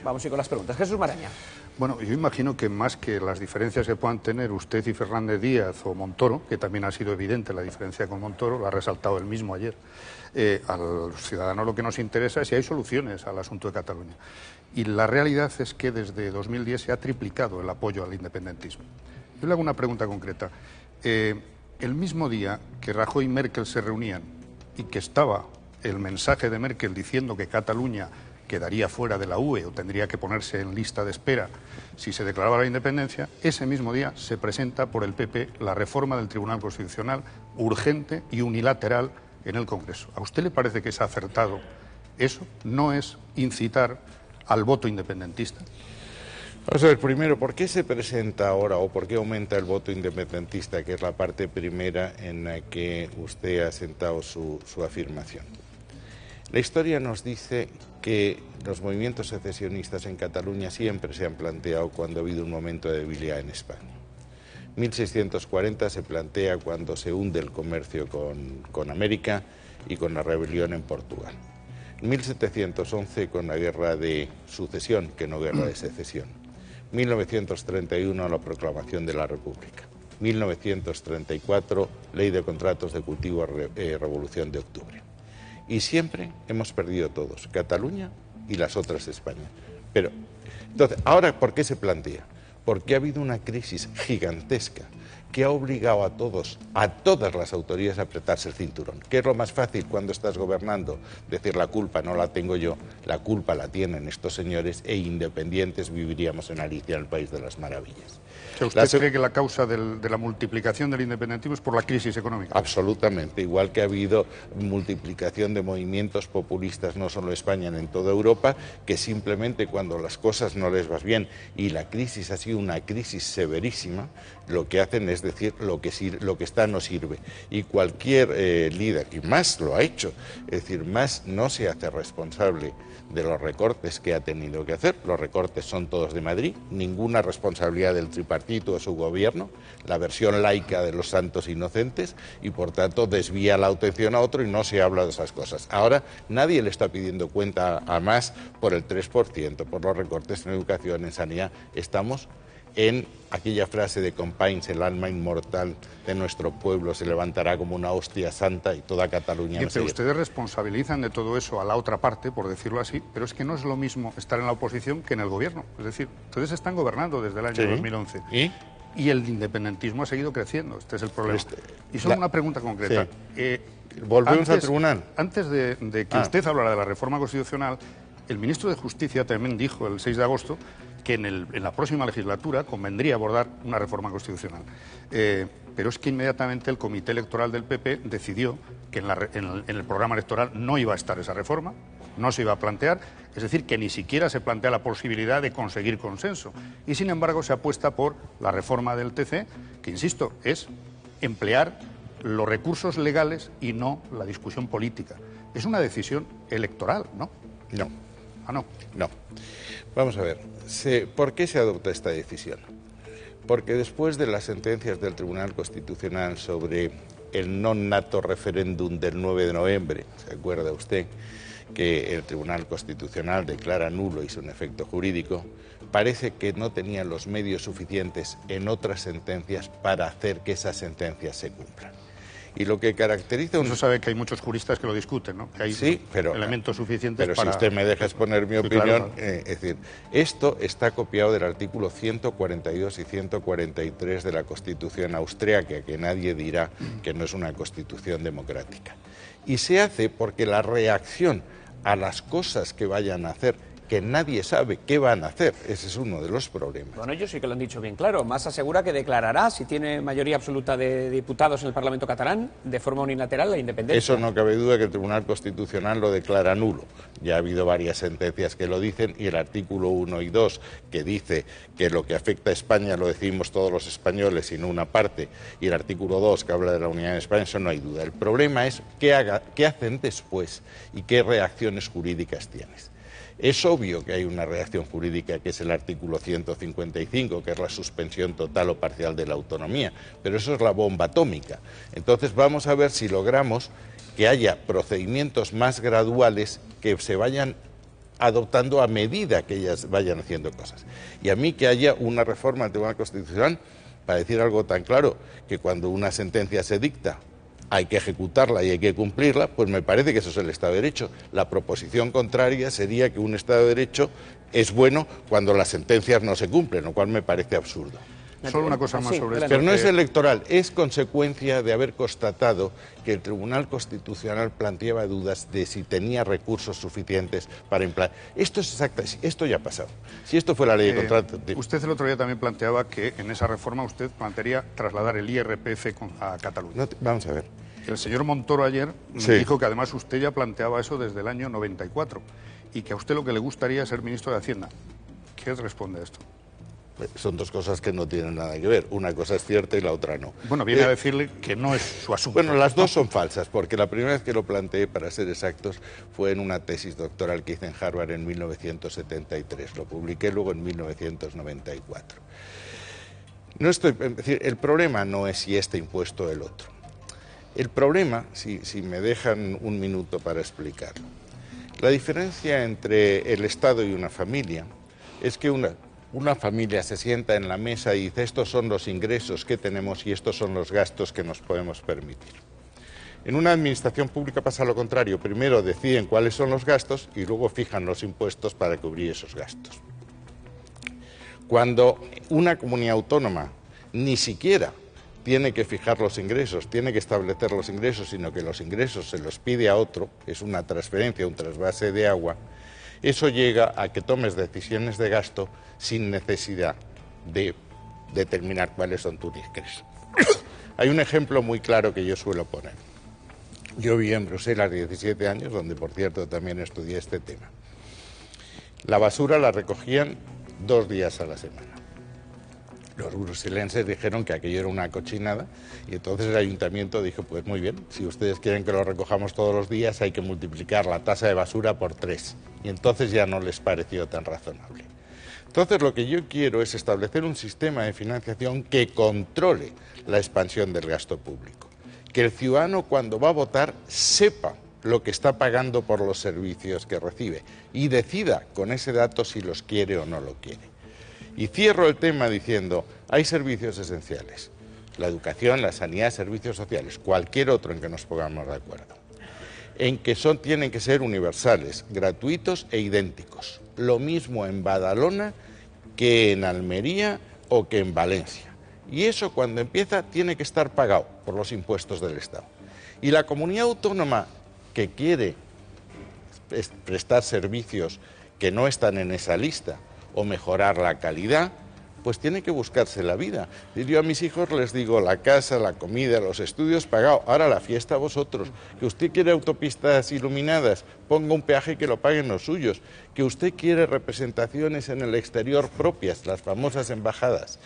vamos a ir con las preguntas. Jesús Maraña. Bueno, yo imagino que más que las diferencias que puedan tener usted y Fernández Díaz o Montoro, que también ha sido evidente la diferencia con Montoro, lo ha resaltado él mismo ayer, a los ciudadanos lo que nos interesa es si hay soluciones al asunto de Cataluña. Y la realidad es que desde 2010 se ha triplicado el apoyo al independentismo. Yo le hago una pregunta concreta. El mismo día que Rajoy y Merkel se reunían y que estaba el mensaje de Merkel diciendo que Cataluña quedaría fuera de la UE o tendría que ponerse en lista de espera si se declaraba la independencia, ese mismo día se presenta por el PP la reforma del Tribunal Constitucional urgente y unilateral en el Congreso. ¿A usted le parece que es acertado eso? ¿No es incitar al voto independentista? Vamos a ver, primero, ¿por qué se presenta ahora o por qué aumenta el voto independentista, que es la parte primera en la que usted ha sentado su afirmación? La historia nos dice que los movimientos secesionistas en Cataluña siempre se han planteado cuando ha habido un momento de debilidad en España. 1640 se plantea cuando se hunde el comercio con América y con la rebelión en Portugal. 1711 con la guerra de sucesión, que no guerra de secesión. 1931 la proclamación de la República. 1934 ley de contratos de cultivo, revolución de octubre. Y siempre hemos perdido todos, Cataluña y las otras España. Pero, entonces, ahora, ¿por qué se plantea? Porque ha habido una crisis gigantesca que ha obligado a todos, a todas las autoridades a apretarse el cinturón. ¿Qué es lo más fácil cuando estás gobernando? Decir la culpa no la tengo yo, la culpa la tienen estos señores e independientes viviríamos en Alicia, en el País de las Maravillas. O sea, ¿usted cree que la causa de la multiplicación del independentismo es por la crisis económica? Absolutamente, igual que ha habido multiplicación de movimientos populistas no solo en España, en toda Europa, que simplemente cuando las cosas no les van bien y la crisis ha sido una crisis severísima, lo que hacen es decir lo que está no sirve. Y cualquier líder, y más lo ha hecho, es decir, más no se hace responsable de los recortes que ha tenido que hacer. Los recortes son todos de Madrid, ninguna responsabilidad del tripartito o su gobierno, la versión laica de los santos inocentes, y por tanto desvía la atención a otro y no se habla de esas cosas. Ahora nadie le está pidiendo cuenta a más por el 3%, por los recortes en educación, en sanidad. Estamos en aquella frase de Companys, el alma inmortal de nuestro pueblo se levantará como una hostia santa y toda Cataluña... Pero ustedes responsabilizan de todo eso a la otra parte, por decirlo así, pero es que no es lo mismo estar en la oposición que en el gobierno. Es decir, ustedes están gobernando desde el año 2011. Y el independentismo ha segudo creciendo. Este es el problema. Y solo una pregunta concreta. Volvemos al tribunal. Antes de que usted hablara de la reforma constitucional, el ministro de Justicia también dijo el 6 de agosto que en la próxima legislatura convendría abordar una reforma constitucional. Pero es que inmediatamente el Comité Electoral del PP decidió que en el programa electoral no iba a estar esa reforma, no se iba a plantear, es decir, que ni siquiera se plantea la posibilidad de conseguir consenso. Y sin embargo se apuesta por la reforma del TC, que insisto, es emplear los recursos legales y no la discusión política. Es una decisión electoral, ¿no? No. Ah, no. No. Vamos a ver, ¿por qué se adopta esta decisión? Porque después de las sentencias del Tribunal Constitucional sobre el non nato referéndum del 9 de noviembre, ¿se acuerda usted? Que el Tribunal Constitucional declara nulo y sin efecto jurídico, parece que no tenían los medios suficientes en otras sentencias para hacer que esas sentencias se cumplan. Y lo que caracteriza... Eso sabe que hay muchos juristas que lo discuten, ¿no? Que hay elementos suficientes pero para... si usted me deja exponer mi opinión, claro. Es decir, esto está copiado del artículo 142 y 143 de la Constitución austríaca, que nadie dirá que no es una constitución democrática. Y se hace porque la reacción a las cosas que vayan a hacer, que nadie sabe qué van a hacer. Ese es uno de los problemas. Bueno, ellos sí que lo han dicho bien claro. Mas asegura que declarará, si tiene mayoría absoluta de diputados en el Parlamento catalán, de forma unilateral la independencia. Eso no cabe duda que el Tribunal Constitucional lo declara nulo. Ya ha habido varias sentencias que lo dicen y el artículo 1 y 2, que dice que lo que afecta a España lo decidimos todos los españoles y no una parte, y el artículo 2 que habla de la unidad de España, eso no hay duda. El problema es qué hacen después y qué reacciones jurídicas tienes. Es obvio que hay una reacción jurídica, que es el artículo 155, que es la suspensión total o parcial de la autonomía, pero eso es la bomba atómica. Entonces vamos a ver si logramos que haya procedimientos más graduales que se vayan adoptando a medida que ellas vayan haciendo cosas. Y a mí que haya una reforma del Tribunal Constitucional para decir algo tan claro, que cuando una sentencia se dicta hay que ejecutarla y hay que cumplirla, pues me parece que eso es el Estado de Derecho. La proposición contraria sería que un Estado de Derecho es bueno cuando las sentencias no se cumplen, lo cual me parece absurdo. Solo una cosa más sobre esto. Pero no es electoral, es consecuencia de haber constatado que el Tribunal Constitucional planteaba dudas de si tenía recursos suficientes para implantar. Esto es exacto, esto ya ha pasado. Si esto fue la ley de contrato... Usted el otro día también planteaba que en esa reforma usted plantearía trasladar el IRPF a Cataluña. No, vamos a ver. El señor Montoro ayer dijo que además usted ya planteaba eso desde el año 94 y que a usted lo que le gustaría es ser ministro de Hacienda. ¿Qué responde a esto? Son dos cosas que no tienen nada que ver. Una cosa es cierta y la otra no. Bueno, viene a decirle que no es su asunto. Bueno, las dos son falsas, porque la primera vez que lo planteé, para ser exactos, fue en una tesis doctoral que hice en Harvard en 1973. Lo publiqué luego en 1994. Es decir, el problema no es si este impuesto o el otro. El problema, si me dejan un minuto para explicarlo, la diferencia entre el Estado y una familia es que una familia se sienta en la mesa y dice estos son los ingresos que tenemos y estos son los gastos que nos podemos permitir. En una administración pública pasa lo contrario, primero deciden cuáles son los gastos y luego fijan los impuestos para cubrir esos gastos. Cuando una comunidad autónoma ni siquiera tiene que fijar los ingresos, tiene que establecer los ingresos, sino que los ingresos se los pide a otro, es una transferencia, un trasvase de agua, eso llega a que tomes decisiones de gasto sin necesidad de determinar cuáles son tus ingresos. Hay un ejemplo muy claro que yo suelo poner. Yo viví en Bruselas 17 años, donde por cierto también estudié este tema. La basura la recogían 2 días a la semana. Los bruselenses dijeron que aquello era una cochinada y entonces el ayuntamiento dijo, pues muy bien, si ustedes quieren que lo recojamos todos los días hay que multiplicar la tasa de basura por 3. Y entonces ya no les pareció tan razonable. Entonces lo que yo quiero es establecer un sistema de financiación que controle la expansión del gasto público. Que el ciudadano cuando va a votar sepa lo que está pagando por los servicios que recibe y decida con ese dato si los quiere o no lo quiere. Y cierro el tema diciendo, hay servicios esenciales, la educación, la sanidad, servicios sociales, cualquier otro en que nos pongamos de acuerdo, en que tienen que ser universales, gratuitos e idénticos. Lo mismo en Badalona que en Almería o que en Valencia. Y eso cuando empieza tiene que estar pagado por los impuestos del Estado. Y la comunidad autónoma que quiere prestar servicios que no están en esa lista, o mejorar la calidad, pues tiene que buscarse la vida. Yo a mis hijos les digo, la casa, la comida, los estudios pagados, ahora la fiesta a vosotros. Que usted quiere autopistas iluminadas, ponga un peaje que lo paguen los suyos. Que usted quiere representaciones en el exterior propias, las famosas embajadas,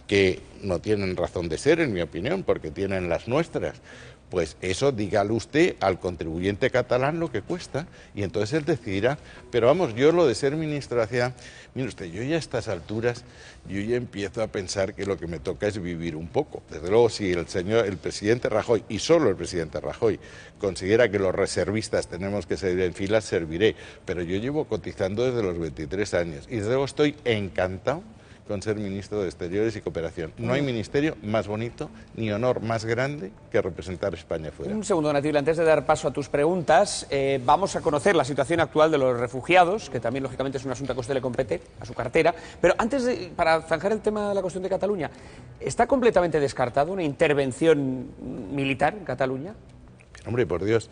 que no tienen razón de ser, en mi opinión, porque tienen las nuestras. Pues eso dígale usted al contribuyente catalán lo que cuesta y entonces él decidirá. Pero vamos, yo lo de ser ministro de Hacienda, mire usted, yo ya a estas alturas, yo ya empiezo a pensar que lo que me toca es vivir un poco. Desde luego, si el presidente Rajoy, y solo el presidente Rajoy, considera que los reservistas tenemos que seguir en filas, serviré. Pero yo llevo cotizando desde los 23 años y desde luego estoy encantado con ser ministro de Exteriores y Cooperación. No hay ministerio más bonito ni honor más grande que representar a España fuera. Un segundo, Natil, antes de dar paso a tus preguntas, vamos a conocer la situación actual de los refugiados, que también, lógicamente, es un asunto que a usted le compete, a su cartera. Pero antes, para zanjar el tema de la cuestión de Cataluña, ¿está completamente descartado una intervención militar en Cataluña? Hombre, por Dios,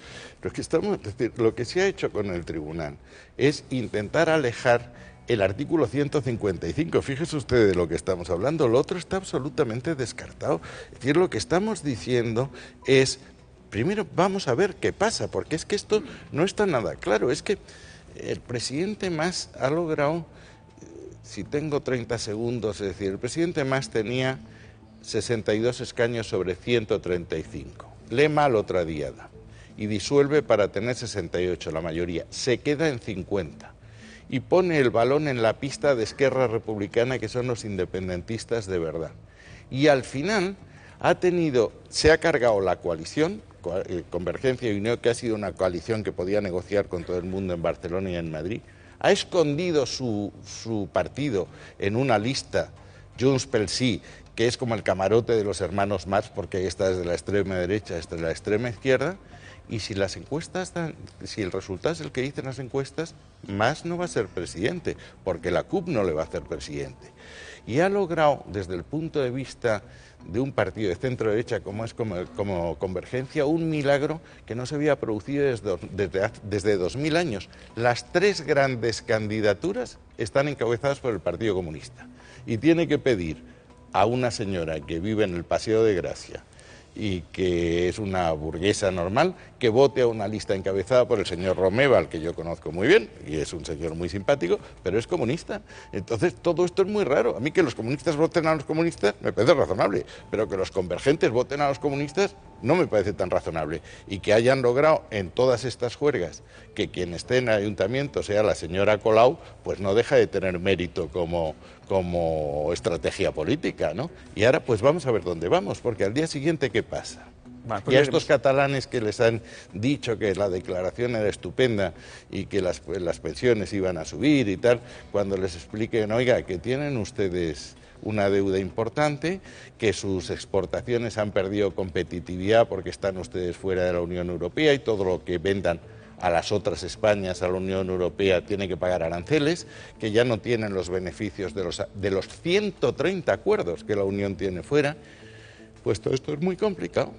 lo que se ha hecho con el tribunal es intentar alejar el artículo 155, fíjese usted de lo que estamos hablando, lo otro está absolutamente descartado. Es decir, lo que estamos diciendo es, primero vamos a ver qué pasa, porque es que esto no está nada claro, es que el presidente Mas ha logrado, si tengo 30 segundos, es decir, el presidente Mas tenía 62 escaños sobre 135, lee mal otra diada y disuelve para tener 68, la mayoría, se queda en 50. Y pone el balón en la pista de Esquerra Republicana, que son los independentistas de verdad. Y al final se ha cargado la coalición, Convergencia y Unión, que ha sido una coalición que podía negociar con todo el mundo en Barcelona y en Madrid, ha escondido su partido en una lista, Junts pel Sí, que es como el camarote de los hermanos Marx, porque esta es de la extrema derecha, esta es de la extrema izquierda, y si las encuestas si el resultado es el que dicen las encuestas, Mas no va a ser presidente, porque la CUP no le va a hacer presidente. Y ha logrado, desde el punto de vista de un partido de centro-derecha como es como Convergencia, un milagro que no se había producido desde 2000 años. Las 3 grandes candidaturas están encabezadas por el Partido Comunista. Y tiene que pedir a una señora que vive en el Paseo de Gracia y que es una burguesa normal, que vote a una lista encabezada por el señor Romeva, al que yo conozco muy bien, y es un señor muy simpático, pero es comunista. Entonces todo esto es muy raro. A mí que los comunistas voten a los comunistas me parece razonable, pero que los convergentes voten a los comunistas no me parece tan razonable. Y que hayan logrado en todas estas juergas que quien esté en el ayuntamiento sea la señora Colau, pues no deja de tener mérito como estrategia política, ¿no? Y ahora pues vamos a ver dónde vamos, porque al día siguiente, ¿qué pasa? Bueno, pues y a estos catalanes que les han dicho que la declaración era estupenda y que las pensiones iban a subir y tal, cuando les expliquen, oiga, que tienen ustedes una deuda importante, que sus exportaciones han perdido competitividad porque están ustedes fuera de la Unión Europea y todo lo que vendan a las otras Españas, a la Unión Europea, tiene que pagar aranceles, que ya no tienen los beneficios de los 130 acuerdos que la Unión tiene fuera, pues todo esto es muy complicado.